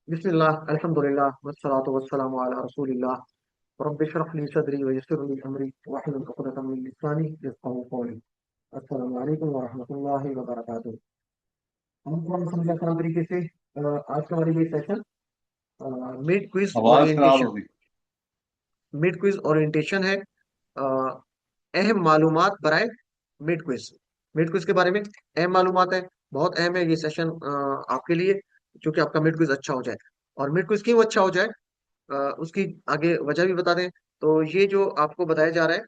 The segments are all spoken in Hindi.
बिस्मिल्लाह अल्हम्दुलिल्लाह वस्सलातु वस्सलामु अला रसूलिल्लाह रब्बि इश्रह ली सदरी व यस्सिर ली अमरी वहलुल उक़दतम मिन लिसानी यफ़क़हू क़ौली। अस्सलामु अलैकुम व रहमतुल्लाहि व बरकातुहू। हम थोड़ा समझे आसान तरीके से आज का हमारी ये सेशन मिड क्विज आवाज खराब ओरिएंटेशन। होगी। मिड क्विज ओरिएंटेशन है। अ, अहम मालूमात बराए मिड क्विज। मिड क्विज के बारे में अहम मालूमात है। बहुत अहम है ये सेशन आपके लिए, क्योंकि आपका मिड क्विज अच्छा हो जाए। और मिड क्विज क्यों अच्छा हो जाए, उसकी आगे वजह भी बता दें। तो ये जो आपको बताया जा रहा है,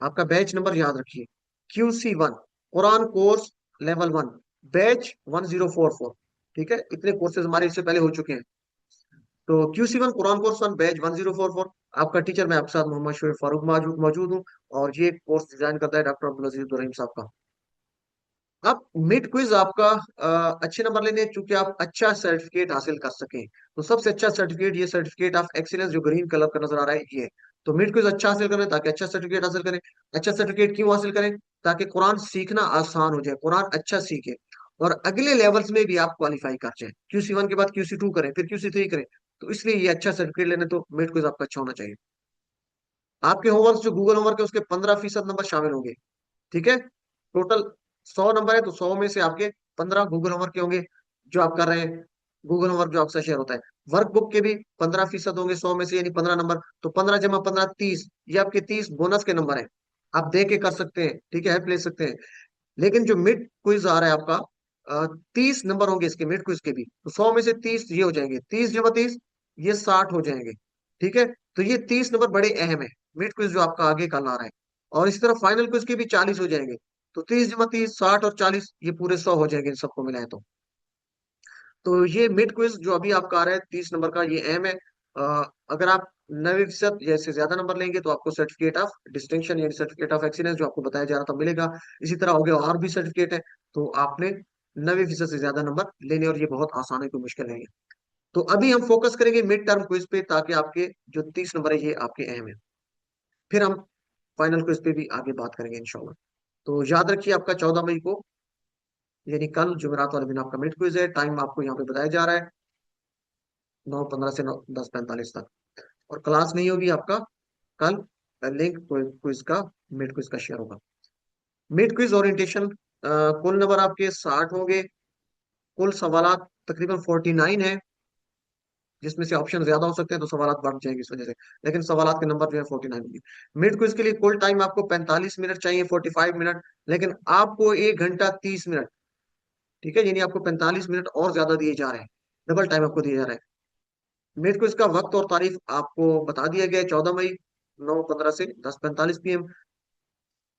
आपका बैच नंबर याद रखिए। QC1 Quran course level 1, batch 1044। ठीक है, इतने कोर्सेज हमारे इससे पहले हो चुके हैं। तो QC1 कुरान कोर्स 1 बैच 1044। आपका टीचर मैं आपके साथ मोहम्मद शोएब फारूक मौजूद हूँ। और ये कोर्स डिजाइन करता है डॉक्टर अब्दुल अजीज रहीम साहब का। अब मिड क्विज आपका अच्छे नंबर लेने हैं, चूंकि आप अच्छा सर्टिफिकेट हासिल कर सकें। तो सबसे अच्छा सर्टिफिकेट, ये सर्टिफिकेट ऑफ एक्सीलेंस जो ग्रीन कलर का नजर आ रहा है, ये है। तो मिड क्विज अच्छा हासिल करें ताकि अच्छा सर्टिफिकेट हासिल करें। अच्छा सर्टिफिकेट क्यों हासिल करें? ताकि कुरान सीखना आसान हो जाए, कुरान अच्छा सीखे और अगले लेवल्स में भी आप क्वालिफाई कर जाए। QC1 के बाद QC2 करें, फिर QC3 करें। तो इसलिए ये अच्छा सर्टिफिकेट लेने तो मिड क्विज आपका अच्छा होना चाहिए। आपके होमवर्क जो गूगल होमवर्क है उसके 15% नंबर शामिल होंगे। ठीक है, टोटल 100 नंबर है, तो 100 में से आपके 15 गूगल होमवर्क के होंगे जो आप कर रहे हैं। गूगल होमवर्क जो आपसे शेयर होता है। वर्कबुक के भी 15% होंगे 100 में से, यानी 15 नंबर। तो 15 × 15 30, ये आपके 30 बोनस के नंबर हैं। आप दे के कर सकते हैं, ठीक है, हेल्प ले सकते हैं। लेकिन जो मिड क्विज आ रहा है आपका, 30 नंबर होंगे इसके मिड क्विज के भी। तो 100 में से 30 ये हो जाएंगे, 30 × 30 ये 60 हो जाएंगे। ठीक है, तो ये 30 नंबर बड़े अहम है मिड क्विज जो आपका आगे कल आ रहा है। और इसी तरह फाइनल क्विज के भी 40 हो जाएंगे। तो 30 × 30 60 और 40 ये पूरे 100 हो जाएंगे इन सबको मिलाए तो ये मिड क्विज जो अभी आपका आ रहा है 30 नंबर का, ये अहम है। अगर आप 90% या इससे ज्यादा नंबर लेंगे तो आपको सर्टिफिकेट ऑफ डिस्टिंक्शन यानी सर्टिफिकेट ऑफ एक्सीलेंस जो आपको बताया जा रहा था मिलेगा। इसी तरह हो गया और भी सर्टिफिकेट है। तो आपने 90% से ज्यादा नंबर लेने, और ये बहुत आसान है, कोई मुश्किल नहीं है। तो अभी हम फोकस करेंगे मिड टर्म क्विज पे, ताकि आपके जो 30 नंबर है ये आपके अहम है। फिर हम फाइनल क्विज पे भी आगे बात करेंगे इंशाल्लाह। तो याद रखिए, आपका 14 मई को यानी कल जुमेरात वाले दिन आपका मिड क्विज है। टाइम आपको यहाँ पे बताया जा रहा है 9:15 से 10:45 तक। और क्लास नहीं होगी आपका कल। लिंक क्विज का, मिड क्विज का शेयर होगा। मिड क्विज ओरिएंटेशन, कुल नंबर आपके 60 होंगे। कुल सवालात तकरीबन 49 है, जिसमें से ऑप्शन ज्यादा हो सकते हैं तो सवालात बढ़ जाएंगे इस वजह से। लेकिन सवालात के नंबर जो है 49 होंगे। मिड क्विज के लिए कुल टाइम आपको 45 मिनट चाहिए, 45 मिनट। लेकिन आपको 1 घंटा 30 मिनट, ठीक है, यानी आपको 45 मिनट और ज्यादा दिए जा रहे हैं। डबल टाइम आपको दिया जा रहा है। मिड क्विज का वक्त और तारीख आपको बता दिया गया है, 14 मई 9:15 से 10:45 PM।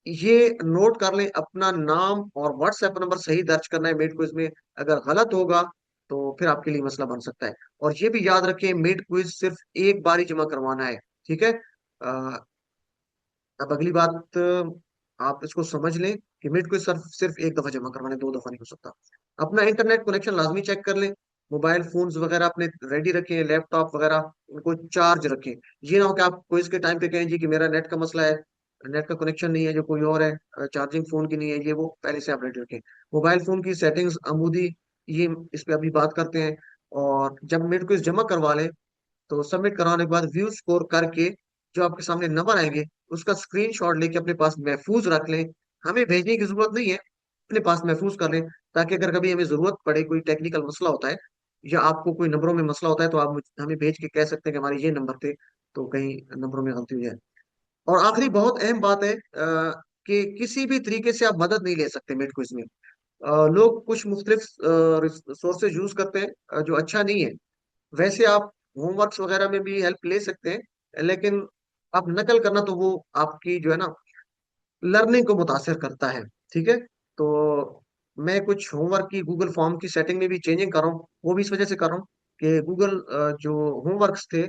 ये नोट कर लें, अपना नाम और व्हाट्सएप नंबर सही दर्ज करना है मिड क्विज में। अगर गलत होगा तो फिर आपके लिए मसला बन सकता है। और ये भी याद रखें, मिड क्विज सिर्फ एक बार ही जमा करवाना है। ठीक है। अ, अब अगली बात, आप इसको समझ लें कि मिड क्विज सिर्फ सिर्फ एक दफा जमा करवाना है, 2 दफा नहीं हो सकता। अपना इंटरनेट कनेक्शन लाजमी चेक कर लें। मोबाइल फोन्स वगैरह अपने रेडी रखें, लैपटॉप वगैरह उनको चार्ज रखें। ये ना हो कि आप क्विज के टाइम पे कहें जी कि मेरा नेट का मसला है, नेट का कनेक्शन नहीं है, जो कोई और है, चार्जिंग फोन की नहीं है, ये वो पहले से आप रेडी रखें। मोबाइल फोन की सेटिंग्स अमूदी, ये इस पे अभी बात करते हैं। और जब मिड क्विज जमा करवा लें तो सबमिट कराने के बाद व्यू स्कोर करके जो आपके सामने नंबर आएंगे उसका स्क्रीनशॉट लेके अपने पास महफूज रख लें। हमें भेजने की जरूरत नहीं है, अपने पास महफूज कर लें। ताकि अगर कभी हमें जरूरत पड़े, कोई टेक्निकल मसला होता है या आपको कोई नंबरों में मसला होता है, तो आप हमें भेज के कह सकते हैं कि हमारे ये नंबर थे, तो कहीं नंबरों में गलती हुई है। और आखिरी बहुत अहम बात है, कि किसी भी तरीके से आप मदद नहीं ले सकते मिड क्विज में। लोग कुछ मुख्तलिफ सोर्सेज यूज करते हैं, जो अच्छा नहीं है। वैसे आप होमवर्क्स वगैरह में भी हेल्प ले सकते हैं, लेकिन आप नकल करना तो वो आपकी जो है ना लर्निंग को मुतासिर करता है। ठीक है। तो मैं कुछ होमवर्क की गूगल फॉर्म की सेटिंग में भी चेंजिंग कर रहा हूँ, वो भी इस वजह से कर रहा हूँ कि गूगल जो होमवर्क्स थे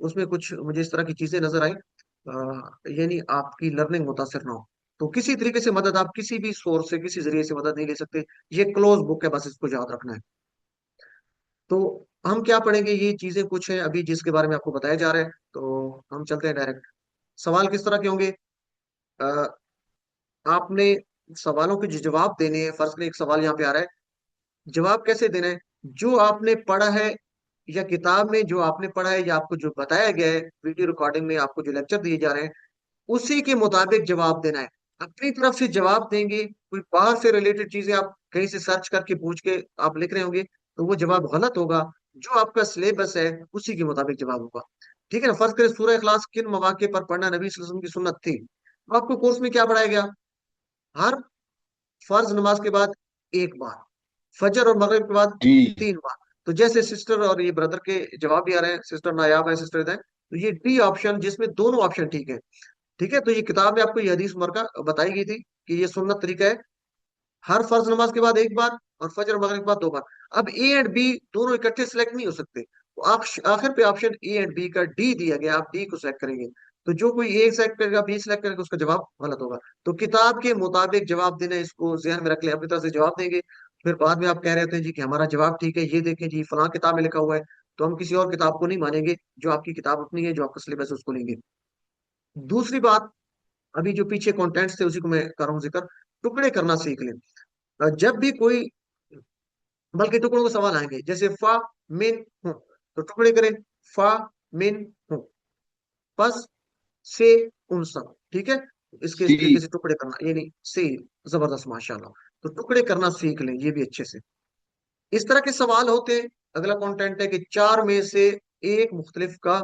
उसमें कुछ मुझे इस तरह की चीजें नजर आई, यानी आपकी लर्निंग मुतासिर ना हो। तो किसी तरीके से मदद आप किसी भी सोर्स से, किसी जरिए से मदद नहीं ले सकते। ये क्लोज बुक है, बस इसको याद रखना है। तो हम क्या पढ़ेंगे, ये चीजें कुछ हैं अभी जिसके बारे में आपको बताया जा रहा है। तो हम चलते हैं डायरेक्ट। सवाल किस तरह के होंगे? अ, आपने सवालों के जो जवाब देने हैं, फर्ज करें एक सवाल यहाँ पे आ रहा है, जवाब कैसे देना है? जो आपने पढ़ा है या किताब में जो आपने पढ़ा है या आपको जो बताया गया है वीडियो रिकॉर्डिंग में, आपको जो लेक्चर दिए जा रहे हैं, उसी के मुताबिक जवाब देना है। अपनी तरफ से जवाब देंगे, कोई बाहर से रिलेटेड चीजें आप कहीं से सर्च करके पूछ के आप लिख रहे होंगे, तो वो जवाब गलत होगा। जो आपका सिलेबस है उसी के मुताबिक जवाब होगा। ठीक है ना। फर्ज करें सूरह इखलास किन मौके पर पढ़ना नबी सल्लल्लाहु अलैहि वसल्लम की सुन्नत थी, तो आपको कोर्स में क्या पढ़ाया गया? हर फर्ज नमाज के बाद एक बार, फजर और मगरिब के बाद जी। 3 बार। तो जैसे सिस्टर और ये ब्रदर के जवाब भी आ रहे हैं, सिस्टर नायाब है, सिस्टर है, तो ये डी ऑप्शन, जिसमें दोनों ऑप्शन ठीक है। ठीक है। तो ये किताब में आपको ये हदीस मुबारका बताई गई थी कि ये सुन्नत तरीका है, हर फर्ज नमाज के बाद एक बार और फजर और मगरिब के बाद 2 बार। अब ए एंड बी दोनों इकट्ठे सिलेक्ट नहीं हो सकते, तो आप आखिर पे ऑप्शन ए एंड बी का डी दिया गया, आप डी को सिलेक्ट करेंगे। तो जो कोई ए सिलेक्ट करेगा, बी सिलेक्ट करेगा, उसका जवाब गलत होगा। तो किताब के मुताबिक जवाब देना, इसको ध्यान में रख ले, अपनी तरफ से जवाब देंगे। फिर बाद में आप कह रहे होते हैं जी कि हमारा जवाब ठीक है, ये देखें जी फलां किताब में लिखा हुआ है, तो हम किसी और किताब को नहीं मानेंगे, जो आपकी किताब अपनी है, जो आपका सिलेबस है, उसको लेंगे। दूसरी बात, अभी जो पीछे कंटेंट्स थे उसी को मैं कर रहा हूँ जिक्र, टुकड़े करना सीख लें। जब भी कोई, बल्कि टुकड़ों के सवाल आएंगे, जैसे फा मिन हूं, तो टुकड़े करें, फा मिन हूं, पस से उन सब। ठीक है। इसके इस तरीके सी। से टुकड़े करना, यानी से, जबरदस्त माशाल्लाह। तो टुकड़े करना सीख लें ये भी अच्छे से। इस तरह के सवाल होते हैं। अगला कंटेंट है कि चार में से एक मुख्तलिफ का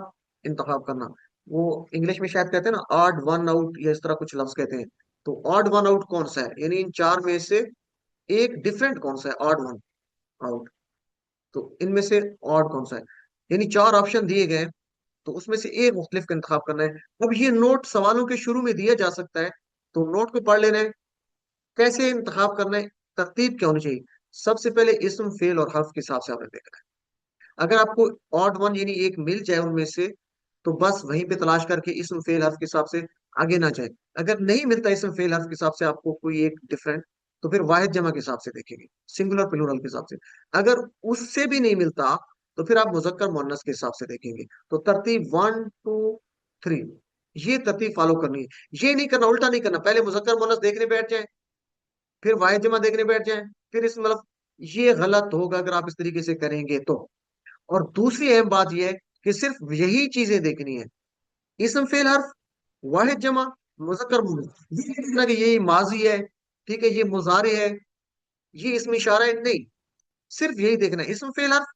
इंतखाब करना। वो इंग्लिश में शायद कहते हैं ना ऑड वन आउट, या इस तरह कुछ लफ्ज कहते हैं। तो ऑड वन आउट कौन सा है, यानी इन चार में से एक डिफरेंट कौन सा है, ऑड वन आउट। तो इनमें से ऑड कौन सा है, यानी चार ऑप्शन दिए गए हैं, तो उसमें से एक मुख्तलिफ का इंतखाब करना है। अब ये नोट सवालों के शुरू में दिया जा सकता है, तो नोट को पढ़ लेना है। कैसे इंतखाब करना है, तरतीब क्या होनी चाहिए? सबसे पहले इसम फेल और हर्फ के हिसाब से आपने देखना है। अगर आपको ऑड वन यानी एक मिल जाए उनमें से, तो बस वहीं पे तलाश करके इसम फेल हर्फ के हिसाब से आगे ना जाए। अगर नहीं मिलता इसम फेल हर्फ के हिसाब से आपको कोई एक डिफरेंट, तो फिर वाहिद जमा के हिसाब से देखेंगे, सिंगुलर प्लूरल के हिसाब से। अगर उससे भी नहीं मिलता, तो फिर आप मुजक्कर मुअन्नस के हिसाब से देखेंगे। तो तरतीब 1 2 3, ये तरतीब फॉलो करनी है। ये नहीं करना, उल्टा नहीं करना, पहले मुजक्कर मुअन्नस देखने बैठ जाए, फिर वाहिद जमा देखने बैठ जाए, फिर इस मतलब, ये गलत होगा अगर आप इस तरीके से करेंगे तो। और दूसरी अहम बात यह है कि सिर्फ यही चीजें देखनी है, इसम फेल हर्फ, वाहिद जमा, मुज़क्कर मुअन्नस। ये नहीं देखना कि ये माजी है, ठीक है, ये मुजारे है, ये इसमें इशारा है, नहीं। सिर्फ यही देखना है, इसम फेल हर्फ,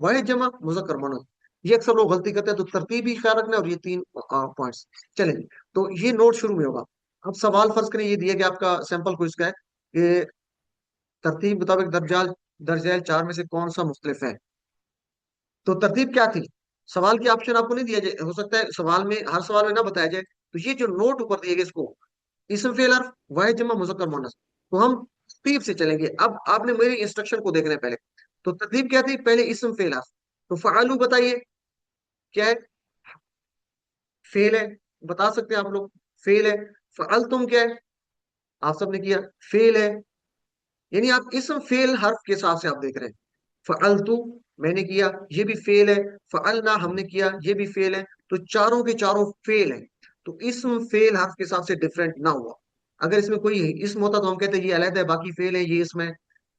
वाहिद जमा, मुज़क्कर मुअन्नस। ये अक्सर लोग गलती करते हैं, तो तरतीब भी ख्याल रखना है, और ये तीन पॉइंट्स चलेंगे। तो ये नोट शुरू में होगा। अब सवाल फर्ज करें, ये दिया गया आपका सैंपल क्विज का है कि तरतीब मुताबिक दर्जाल दर्जाल चार में से कौन सा मुख्तलिफ है। तो तरतीब क्या थी? सवाल की ऑप्शन आपको नहीं दिया जाए, हो सकता है सवाल में, हर सवाल में ना बताया जाए। तो ये जो नोट ऊपर दिए गए, इसको इसम फेल हर्फ, वाहिद जमा, मुज़क्कर मुअन्नस, तो हम तरतीब से चलेंगे। अब आपने मेरी इंस्ट्रक्शन को देखना है पहले। तो तरतीब क्या थी? पहले इसम फेल हर्फ, तो फ़अलू बताइए क्या है? फेल है, बता सकते हैं आप लोग, फेल है। फ़अल तुम क्या है? आप सबने किया, फेल है। यानी आप इसम फेल हर्फ के हिसाब से आप देख रहे हैं। फ़अलतु मैंने किया, ये भी फेल है। फ़अलना हमने किया, ये भी फेल है। तो चारों के चारों फेल है। तो इसम फेल हर्फ के हिसाब से डिफरेंट ना हुआ। अगर इसमें कोई इसम होता तो हम कहते ये अलग है, बाकी फेल है, ये इसमें,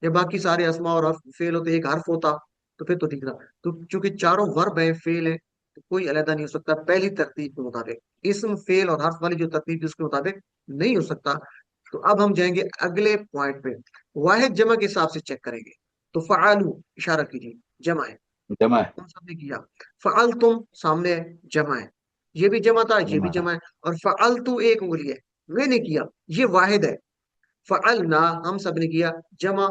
या बाकी सारे अस्मा और हर्फ फेल होते, एक हर्फ होता, तो फिर तो ठीक था। तो चूंकि चारों वर्ब है, फेल है, तो कोई अलहदा नहीं हो सकता पहली तरतीब के मुताबिक। इसम फेल और हर्फ वाली जो तरतीब थी उसके मुताबिक नहीं हो सकता। तो अब हम जाएंगे अगले पॉइंट पे, वाहिद जमा के हिसाब से चेक करेंगे। तो फ़अलू इशारा कीजिए, जमा है, जमा है। तुम सबने किया। फ़अल तुम सामने है, जमा है, ये भी जमा था, ये भी जमा है। जमा है। और फ़अल तू एक उंगली है, मैंने किया, ये वाहिद है। फ़अल ना हम सबने किया, जमा,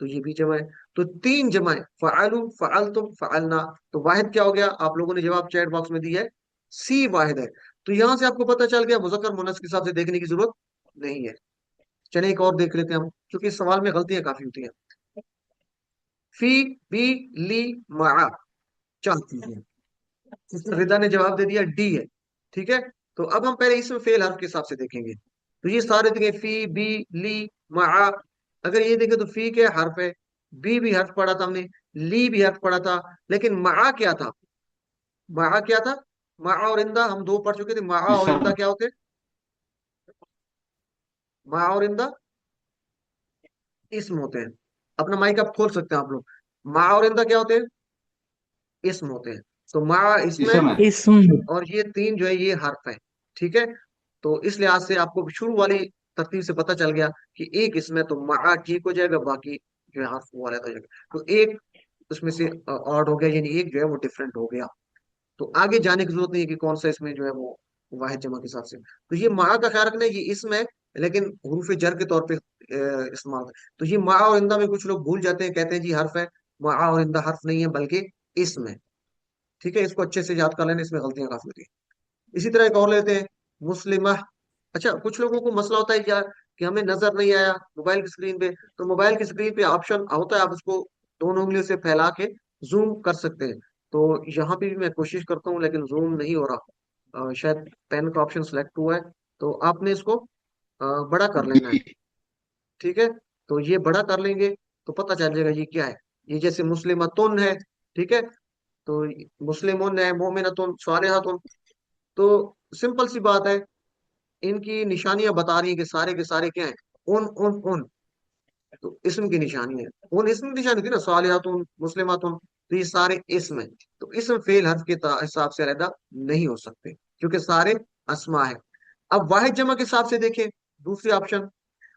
तो ये भी जमा है। तो तीन जमा है, फ़अलू, फ़अल तुम, फ़अल ना। तो वाहिद क्या हो गया? आप लोगों ने जवाब चैट बॉक्स में दिया है, सी वाहिद है। तो यहां से आपको पता चल गया मुज़क्कर मुअन्नस के हिसाब से देखने की जरूरत नहीं है। चलिए एक और देख लेते हैं हम, क्योंकि इस सवाल में गलतियां काफी होती हैं। फी, बी, ली, मा, चार चीजें हैं। इसमें रिदा ने जवाब दे दिया डी है। ठीक है। तो अब हम पहले इसमें फेल हर्फ के हिसाब से देखेंगे। तो ये सारे देखें, फी, बी, ली, मा। अगर ये देखें तो फी के हर्फ है, बी भी हर्फ पढ़ा था हमने, ली भी हर्फ पढ़ा था, लेकिन मा क्या था? मा क्या था? मा और इंदा हम दो पढ़ चुके थे। मा और इंदा इसम। क्या होते? मा और इंदा इसम होते हैं। अपना माइक आप खोल सकते हैं आप लोग। मा और इंदा क्या होते हैं? इसम होते हैं। तो मा इसमें, इसम है। इसम। और ये तीन जो है ये हर्फ है। ठीक है, तो इस लिहाज से आपको शुरू वाली तरतीब से पता चल गया कि एक इसमें तो मा ठीक हो जाएगा, बाकी जो है हर्फ वो वाला हो जाएगा। तो एक उसमें से ऑड हो गया, यानी एक जो है वो डिफरेंट हो गया। तो आगे जाने की जरूरत नहीं है कि कौन सा इसमें जो है वो वाहिद जमा के हिसाब से। तो ये मा का ख्याल रखना है, ये इसम है लेकिन हरूफ जर के तौर पे इस्तेमाल है। तो ये मा और इंदा में कुछ लोग भूल जाते हैं, कहते हैं जी हर्फ है। मा और इंदा हर्फ नहीं है बल्कि इसम है। ठीक है, इसको अच्छे से याद कर लेना, इसमें गलतियां काफी होती हैं। इसी तरह एक और लेते हैं, मुस्लिमा। अच्छा, कुछ लोगों को मसला होता है क्या कि हमें नजर नहीं आया मोबाइल की स्क्रीन पे, तो मोबाइल की स्क्रीन पे ऑप्शन होता है, आप उसको दोनों उंगलियों से फैला के जूम कर सकते हैं। तो यहाँ पे भी मैं कोशिश करता हूँ लेकिन जूम नहीं हो रहा। शायद पेन का ऑप्शन सेलेक्ट हुआ है, तो आपने इसको बड़ा कर लेना है। जी। ठीक है, तो ये बड़ा कर लेंगे तो पता चल जाएगा ये क्या है। ये जैसे मुस्लिमतुन है, ठीक है, तो मुस्लिमुन है, मोमिनतुन, सालिहतुन। तो सिंपल सी बात है, इनकी निशानियां बता रही हैं कि सारे के सारे क्या हैं, उन उन उन। तो इसम की निशानी है, उन इसम की निशानी थी ना, सालिहातुन, मुस्लिमातुन, तो ये सारे इसम है। तो इसम फेल हर्फ के हिसाब से अलहदा नहीं हो सकते क्योंकि सारे अस्मा है। अब वाहिद जमा के हिसाब से देखें, दूसरी ऑप्शन।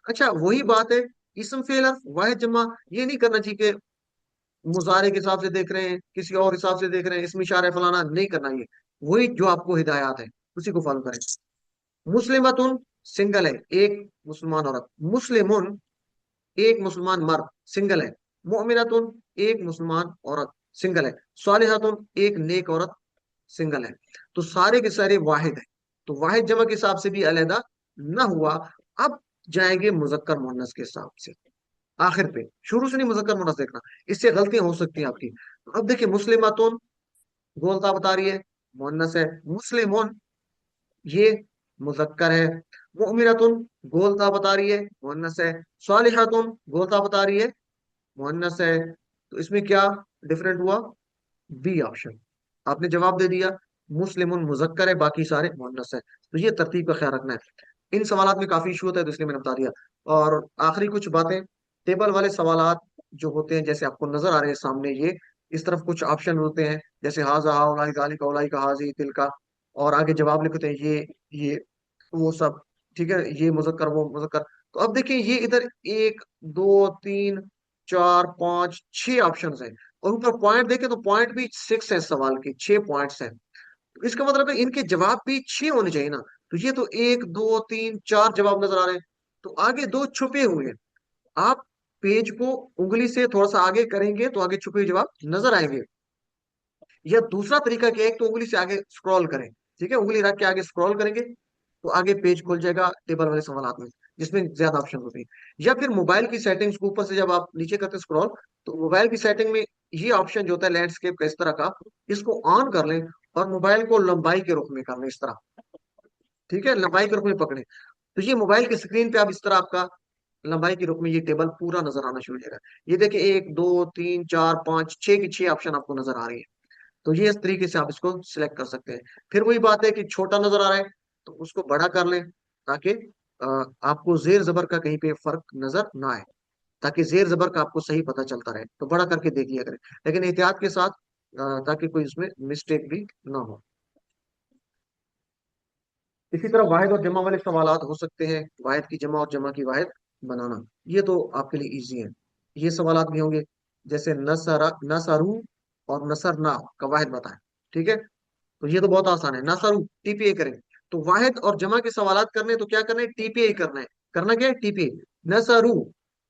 अच्छा वही बात है, इसम फेल हर्फ वाहिद जमा ये नहीं करना चाहिए कि मुजारे के हिसाब से देख रहे हैं, किसी और हिसाब से देख रहे हैं, इसमें इशारा फलाना नहीं करना। ये वही जो आपको हिदायत है उसी को फॉलो करें। मुस्लिमतुन सिंगल है, एक मुसलमान औरत। मुस्लिमुन एक मुसलमान मर्द, सिंगल है। मोमिनतुन एक मुसलमान औरत, सिंगल है। सालिहतुन एक नेक औरत, सिंगल है। तो सारे के सारे वाहिद है। तो वाहिद जमा के हिसाब से भी अलहदा ना हुआ। अब जाएंगे मुजक्कर मुन्नस के हिसाब से, आखिर पे। शुरू से नहीं मुजक्कर मुन्नस देखना, इससे गलतियां हो सकती हैं आपकी। तो अब देखिए, मुस्लिमातुन गोलता बता रही है, मुन्नस है। मुस्लिमुन ये मुजक्कर है। मुमिनतुन गोलता बता रही है, मुन्नस है। सालिहतुन गोलता बता रही है, मुन्नस है। तो इसमें क्या डिफरेंट हुआ? बी ऑप्शन, आपने जवाब दे दिया। मुस्लिमुन मुजक्कर है, बाकी सारे मुन्नस है। तो ये तरतीब का ख्याल रखना है। इन सवालात में काफी इशू होता है, तो इसलिए मैंने बता दिया। और आखिरी कुछ बातें, टेबल वाले सवालात जो होते हैं, जैसे आपको नजर आ रहे हैं सामने, ये इस तरफ कुछ ऑप्शन होते हैं, जैसे हाजा हाउलाई गालिका उलाइका हाजी तिलका, और आगे जवाब लिखते हैं ये वो सब। ठीक है, ये मुजक्कर वो मुजक्कर। तो अब देखिए, ये इधर एक, दो, तीन, चार, पांच, छह ऑप्शन हैं। और ऊपर पॉइंट देखें तो पॉइंट भी सिक्स है, सवाल के छह पॉइंट्स हैं। तो इसका मतलब है इनके जवाब भी छह होने चाहिए ना। तो ये तो एक, दो, तीन, चार जवाब नजर आ रहे हैं। तो आगे दो छुपे हुए हैं। आप पेज को उंगली से थोड़ा सा आगे करेंगे तो आगे छुपे हुए जवाब नजर आएंगे। या दूसरा तरीका क्या है, एक तो उंगली से आगे स्क्रॉल करें। ठीक है, उंगली रख के आगे स्क्रॉल करेंगे तो आगे पेज खुल जाएगा टेबल वाले सवाल में, जिसमें ज्यादा ऑप्शन होते हैं। या फिर मोबाइल की सेटिंग्स को ऊपर से जब आप नीचे करते हैं स्क्रॉल, तो मोबाइल की सेटिंग में ये ऑप्शन जो होता है लैंडस्केप का, इस तरह का, इसको ऑन कर लें और मोबाइल को लंबाई के रुख में कर लें, इस तरह। ठीक है, लंबाई के रुख में पकड़े, तो ये मोबाइल की स्क्रीन पे आप इस तरह, आपका लंबाई के रुख में ये टेबल पूरा नजर आना शुरू हो जाएगा। ये देखिए, एक, दो, तीन, चार, पांच, छह की छह ऑप्शन आपको नजर आ रही है। तो ये इस तरीके से आप इसको सिलेक्ट कर सकते हैं। फिर वही बात है कि छोटा नजर आ रहा है तो उसको बड़ा कर लें, ताकि अ, आपको जेर जबर का कहीं पे फर्क नजर ना आए, ताकि जेर जबर का आपको सही पता चलता रहे। तो बड़ा करके देख लिया करें, लेकिन एहतियात के साथ, ताकि कोई इसमें मिस्टेक भी ना हो। इसी तरह वाहिद और जमा वाले सवालात हो सकते हैं, वाहिद की जमा और जमा की वाहिद बनाना, ये तो आपके लिए इजी है। ये सवालात भी होंगे, जैसे नसरा नसरू और नसरना का वाहिद बताएं। ठीक है, तो ये तो बहुत आसान है, नसरू टीपीए करें। तो वाहिद और जमा के सवालात करने हैं, तो क्या करना है, टीपीए करना है। करना क्या है, टीपीए। नसरू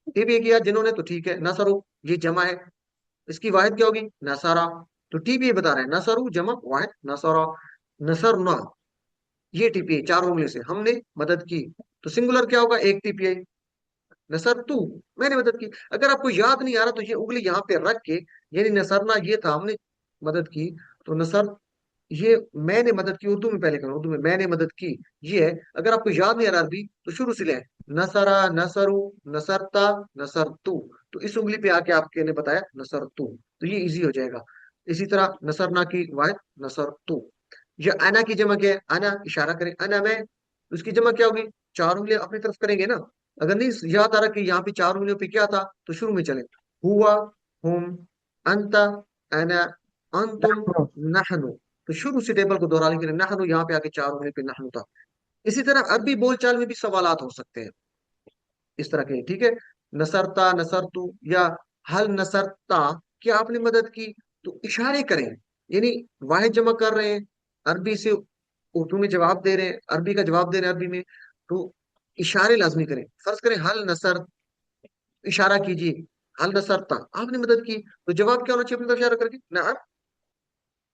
टीपीए किया जिन्होंने, तो ठीक है। नसरू ये जमा है, इसकी वाहिद क्या होगी, नसारा। तो टीपीए बता रहे हैं, नसरू जमा वाहिद नसारा। नसरना ये टीपीए, चार उंगली से हमने मदद की। तो सिंगुलर क्या होगा, एक टीपीए। नसर तू मैंने मदद की। अगर आपको याद नहीं आ रहा तो ये उंगली यहाँ पे रख के, यानी नसरना ये था हमने मदद की, तो नसर ये मैंने मदद की, उर्दू में पहले करो, उर्दू में मैंने मदद की, ये है। अगर आपको याद नहीं आ रहा अरबी तो शुरू से ले, नसरा नसरू, नसरता, नसर तू। तो इस उंगली पे आके आपके ने बताया नसर तू, तो ये इजी हो जाएगा। इसी तरह नसरना की वाहिद नसर तू। ये अना की जमा क्या है, अना इशारा करें, अना मैं, उसकी जमा क्या होगी, चार उंगलियां अपनी तरफ करेंगे ना। अगर नहीं याद आ रहा कि यहाँ पे चार उंगलियों पे क्या था, तो शुरू में चले, हुआ, हुम, अंता, अना, अंतुम, नहनु। तो शुरू से टेबल को दोहराने के लिए नहनु, यहाँ पे आके चार होने पे नहनु था। इसी तरह अरबी बोलचाल में भी सवालात हो सकते हैं इस तरह के, ठीक है। नसरता, नसरतु, या हल नसरता, क्या आपने मदद की? तो इशारे करें, यानी वाहिद जमा कर रहे हैं, अरबी से उर्दू में जवाब दे रहे हैं, अरबी का जवाब दे रहे हैं अरबी में, तो इशारे लाजमी करें। फर्ज करें हल नसर, इशारा कीजिए, हल नसरता, आपने मदद की, तो जवाब क्या होना चाहिए अपनी तरफ इशारा करके? नअम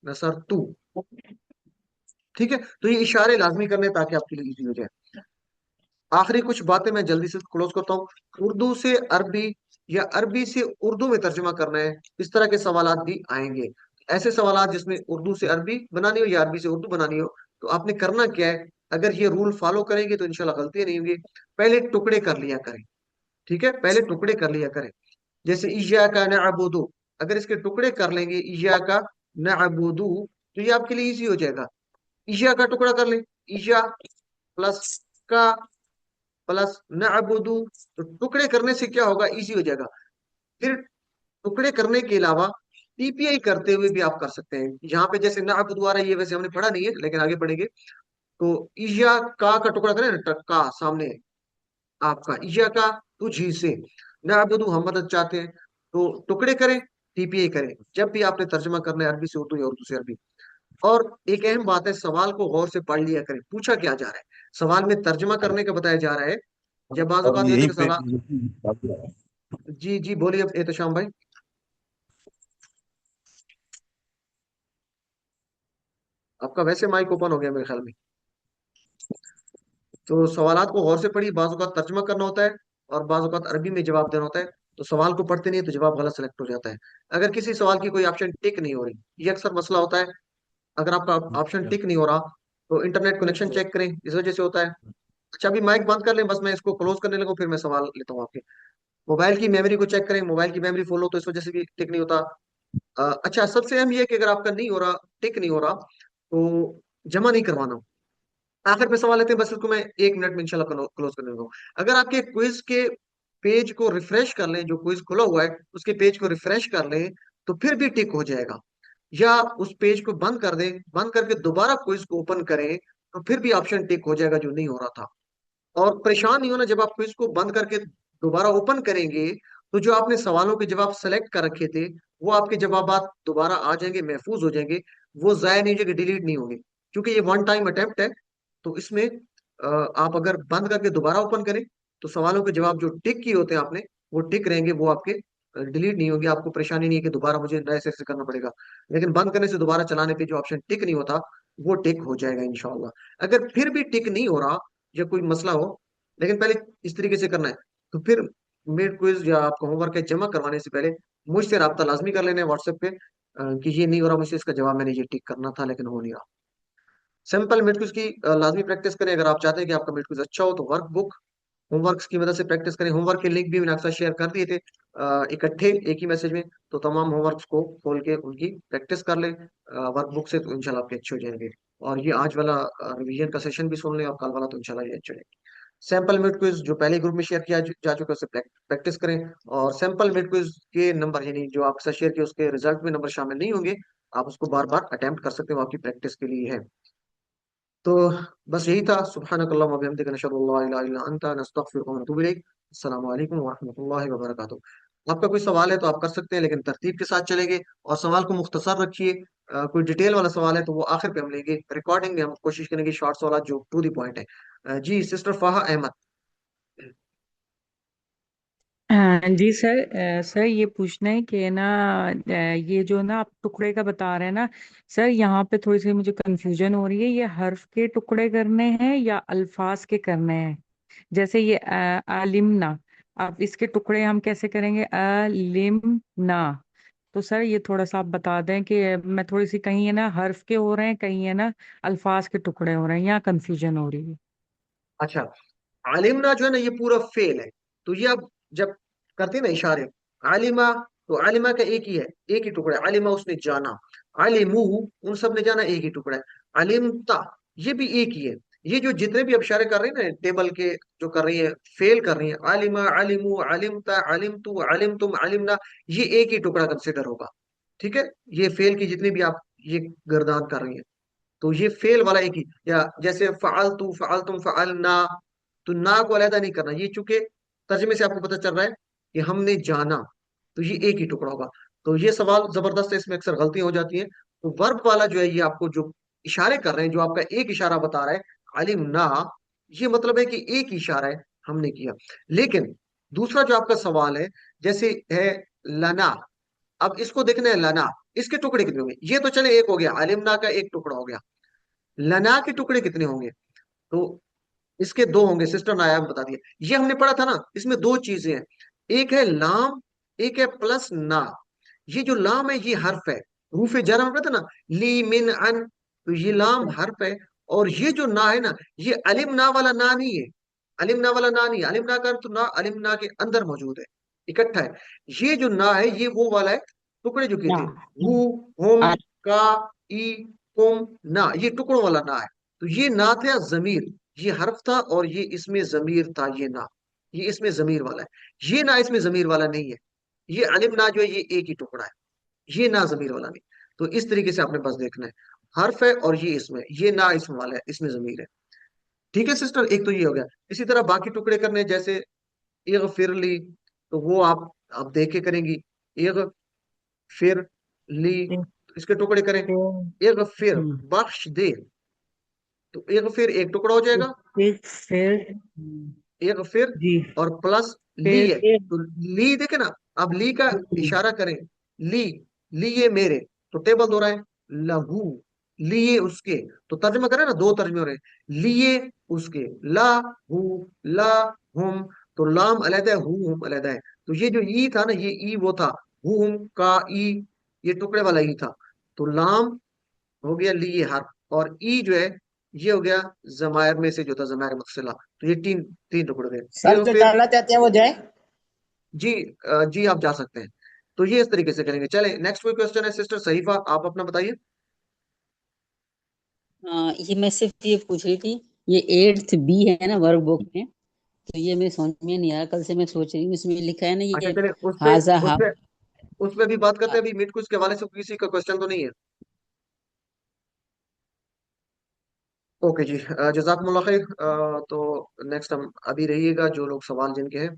नसरतु। ठीक है, तो ये इशारे लाजमी करने ताकि आपके लिए इजी हो जाए। आखिरी कुछ बातें मैं जल्दी से क्लोज करता हूँ। उर्दू से अरबी या अरबी से उर्दू में तर्जुमा करना है, इस तरह के सवालात भी आएंगे। ऐसे सवालात जिसमें उर्दू से अरबी बनानी हो या अरबी से उर्दू बनानी हो, तो आपने करना क्या है? अगर ये रूल फॉलो करेंगे तो इंशाल्लाह गलतियां नहीं होंगी। पहले टुकड़े कर लिया करें, ठीक है, पहले टुकड़े कर लिया करें। जैसे इय्याका नअबुदु, अगर इसके टुकड़े कर लेंगे, इय्याका नअबुदु, तो ये आपके लिए इजी हो जाएगा। इय्या का टुकड़ा कर लें, इय्या प्लस का प्लस नअबुदु, तो टुकड़े करने से क्या होगा? इजी हो जाएगा। फिर टुकड़े करने के अलावा टीपीआई करते हुए भी आप कर सकते हैं। यहाँ पे जैसे नअबुदु आ रहा है, ये वैसे हमने पढ़ा नहीं है लेकिन आगे पढ़ेंगे। तो इया का टुकड़ा करें ना, का सामने आपका इया का, तुझी से नअबुदु, हम मदद चाहते हैं, तो टुकड़े करें, टीपीआई करें जब भी आपने तर्जमा करना है अरबी से उर्दू या उर्दू से अरबी। और एक अहम बात है, सवाल को गौर से पढ़ लिया करें, पूछा क्या जा रहा है। सवाल में तर्जमा करने का बताया जा रहा है। जब बाज़ और औक़ात ये होता यही है कि पे सवाल, जी जी बोलिए एहतशाम भाई। आपका वैसे माइक ओपन हो गया मेरे ख्याल में। तो सवालात को गौर से पढ़िए, बाज़ औक़ात तर्जमा करना होता है और बाज़ औक़ात अरबी में जवाब देना होता है। तो सवाल को पढ़ते नहीं है तो जवाब गलत सेलेक्ट हो जाता है। अगर किसी सवाल की कोई ऑप्शन टिक नहीं हो रही, ये अक्सर मसला होता है। अगर आपका ऑप्शन टिक नहीं हो रहा, तो इंटरनेट कनेक्शन चेक करें, इस वजह से होता है। अच्छा, अभी माइक बंद कर लें, बस मैं इसको क्लोज करने लगूँ फिर मैं सवाल लेता हूँ आपके। मोबाइल की मेमोरी को चेक करें, मोबाइल की मेमोरी फुल हो तो इस वजह से भी टिक नहीं होता। अच्छा, सबसे अहम ये है कि अगर आपका नहीं हो रहा, टिक नहीं हो रहा, तो जमा नहीं करवाना। आखिर पे सवाल लेते हैं, बस इसको मैं 1 मिनट में इंशाल्लाह क्लोज करने दूंगा। अगर आपके क्विज के पेज को रिफ्रेश कर लें, जो क्विज खुला हुआ है उसके पेज को रिफ्रेश कर लें, तो फिर भी टिक हो जाएगा। या उस पेज को बंद कर दें, बंद करके दोबारा क्विज को ओपन करें, तो फिर भी ऑप्शन टिक हो जाएगा जो नहीं हो रहा था। और परेशान नहीं होना, जब आप क्विज को बंद करके दोबारा ओपन करेंगे, तो जो आपने सवालों के जवाब सेलेक्ट कर रखे थे, वो आपके जवाब दोबारा आ जाएंगे, महफूज हो जाएंगे। वो जाया नहीं हो जाएंगे, डिलीट नहीं होंगे, क्योंकि ये वन टाइम अटेम्प्ट है। तो इसमें आप अगर बंद करके दोबारा ओपन करें, तो सवालों के जवाब जो टिक किए होते हैं आपने, वो टिक रहेंगे, वो आपके डिलीट नहीं होंगे। आपको परेशानी नहीं है कि दोबारा मुझे नए से करना पड़ेगा। लेकिन बंद करने से दोबारा चलाने पे जो ऑप्शन टिक नहीं होता, वो टिक हो जाएगा इंशाल्लाह। अगर फिर भी टिक नहीं हो रहा या कोई मसला हो, लेकिन पहले इस तरीके से करना है, तो फिर मिड क्विज या आपका होमवर्क है जमा करवाने से पहले मुझसे रब्ता लाजमी कर लेना है व्हाट्सएप पे, कि ये नहीं हो रहा मुझसे, इसका जवाब मैंने ये टिक करना था लेकिन हो नहीं रहा। सिंपल मिड क्विज की लाजमी प्रैक्टिस करें। अगर आप चाहते हैं कि आपका मिड क्विज अच्छा हो, तो वर्क बुक, होमवर्क की मदद से प्रैक्टिस करें। होमवर्क के लिंक भी मैंने अक्सर शेयर कर दिए थे इकट्ठे एक ही मैसेज में। तो तमाम होमवर्क्स को खोल के उनकी प्रैक्टिस कर लें वर्क बुक से, तो इंशाल्लाह आपके अच्छे हो जाएंगे। और ये आज वाला रिवीजन का सेशन भी सुन लें, और कल वाला तो इंशाल्लाह ये अच्छे होंगे। सैंपल मिड क्विज जो पहले ग्रुप में शेयर किया जा चुका है, उससे प्रैक्टिस करें। और सैंपल मिड क्विज के नंबर, यानी जो आपके साथ शेयर किए उसके रिजल्ट में नंबर शामिल नहीं होंगे, आप उसको बार बार अटेम्प्ट कर सकते हो, वो आपकी प्रैक्टिस के लिए है। तो बस यही था। सुब्हानक अल्लाहुम्मा व बिहम्दिका नशहदु अल्ला इलाहा इल्ला अंता नस्तगफिरुका व नतूबु इलैक। अस्सलामु अलैकुम व रहमतुल्लाहि व बरकातुहू। आपका कोई सवाल है तो आप कर सकते हैं, लेकिन तरतीब के साथ चलेंगे, और सवाल को मुख्तसर रखिए। कोई डिटेल वाला सवाल है तो वो आखिर पे हम लेंगे, रिकॉर्डिंग में हम कोशिश करेंगे शॉर्ट्स वाला जो टू द पॉइंट है। जी सिस्टर फाहा अहमद। हाँ जी सर। सर ये पूछना है कि ना, ये जो ना आप टुकड़े का बता रहे हैं ना सर, यहाँ पे थोड़ी सी मुझे कंफ्यूजन हो रही है। ये हर्फ के टुकड़े करने हैं या अल्फाज के करने हैं? जैसे ये अलिमना, अब इसके टुकड़े हम कैसे करेंगे? अलिमना। तो सर ये थोड़ा सा आप बता दें कि मैं थोड़ी सी, कहीं है ना हर्फ के हो रहे हैं, कहीं है ना अल्फाज के टुकड़े हो रहे हैं, यहाँ कंफ्यूजन हो रही है। अच्छा, आलिमना जो है ना, ये पूरा फेल है। तो ये अब जब करते हैं ना इशारे, आलिमा, तो आलिमा का एक ही है, एक ही टुकड़ा है, आलिमा उसने जाना, आलिमू उन सब ने जाना, एक ही टुकड़ा है। आलिमता, ये भी एक ही है। ये जो जितने भी अब इशारे कर रहे हैं ना टेबल के, जो कर रही है, फेल कर रही है, आलिमा, आलिमू, आलिमता, आलिमतु, आलिमतुम, आलिमना, ये एक ही टुकड़ा कंसिडर होगा। ठीक है, ये फेल की जितनी भी आप ये गर्दान कर रही हैं, तो ये फेल वाला एक ही, या जैसे फ़अल तू, फ़अल तुम, फ़अल ना, तो ना को अलहदा नहीं करना, ये चूंकि तर्जमे से आपको पता चल रहा है कि हमने जाना, तो ये एक ही टुकड़ा होगा। तो ये सवाल जबरदस्त है, इसमें अक्सर गलतियां हो जाती हैं। तो वर्ब वाला जो है, ये आपको जो इशारे कर रहे हैं, जो आपका एक इशारा बता रहा है, अलिम ना, ये मतलब है कि एक ही इशारा है, हमने किया। लेकिन दूसरा जो आपका सवाल है, जैसे है लना, अब इसको देखना है लना, इसके टुकड़े कितने होंगे? ये तो चले एक हो गया, अलिमना का एक टुकड़ा हो गया। लना के टुकड़े कितने होंगे? तो इसके दो होंगे, सिस्टर ने आया बता दिया। ये हमने पढ़ा था ना, इसमें दो चीजें हैं, एक है लाम, एक है प्लस ना। ये जो लाम है ये हर्फ है, रूफे जर हम कहते हैं ना, ली मिन अन, तो ये लाम हर्फ है। और ये जो ना है ना, ये अलिम ना वाला ना नहीं है, अलिम ना वाला ना नहीं है। अलिम ना का तो ना अलिम ना के अंदर मौजूद है, इकट्ठा है। ये जो ना है ये वो वाला है, टुकड़े जो किए ना। थे, हु, हुम, आ- का, ई, कुम, ना, ये टुकड़ों वाला ना है। तो ये ना था जमीर, ये हर्फ था, और ये इसमें जमीर था, ये ना, ये इसमें जमीर वाला है। ये ना इसमें जमीर वाला नहीं है, ये अलिफ ना जो है ये एक ही टुकड़ा है, ये ना जमीर वाला नहीं। तो इस तरीके से आपने बस देखना है, हर्फ है और ये इसमें, ये ना इसमें वाला है, इसमें जमीर है। ठीक है सिस्टर, एक तो ये हो गया। इसी तरह बाकी टुकड़े करने हैं, जैसे इगफिर ली, तो वो आप देख के करेंगी, इगफिर ली, फिर तो इसके टुकड़े करें, इगफिर, हम्म, बख्श दे, तो इगफिर एक टुकड़ा हो जाएगा, फिर एक फिर, जी, और प्लस ली है, फिर तो ली देखे ना, अब ली का इशारा करें, ली, लिए मेरे, तो टेबल दो रहा है, लहू, लिए उसके, तो तर्जमा करें ना, दो तर्जमे हो रहे हैं, लिए उसके, ला हु, ला हुम, तो लाम अलहदा है, हु हुम अलहदा है। तो ये जो ई था ना, ये ई वो था, हु हुम का ई, ये टुकड़े वाला ई था। तो लाम हो गया लिए हर्फ, और ई जो है ये हो गया जमायर में से जो था, जमायर मुतसिला। तो ये तीन तीन टुकड़े गए, सर ये जो फिर। जाना चाहते हैं वो जाए। जी, जी आप जा सकते हैं। तो ये इस तरीके से करेंगे। चले नेक्स्ट कोई क्वेश्चन है सिस्टर सहीफा, आप अपना बताइए। ये मैं सिर्फ ये पूछ रही थी, ये 8th बी है ना वर्कबुक में, तो ये मेरे समझ में नहीं आया, कल से मैं सोच रही हूँ, इसमें लिखा है ना अच्छा ये चले, हाजा हा। उस पे भी बात करते हैं। अभी मिड क्विज के हवाले से किसी का क्वेश्चन तो नहीं है? ओके जी, जजाकमुल्लाह खैर। तो नेक्स्ट हम अभी रहिएगा, जो लोग सवाल जिनके हैं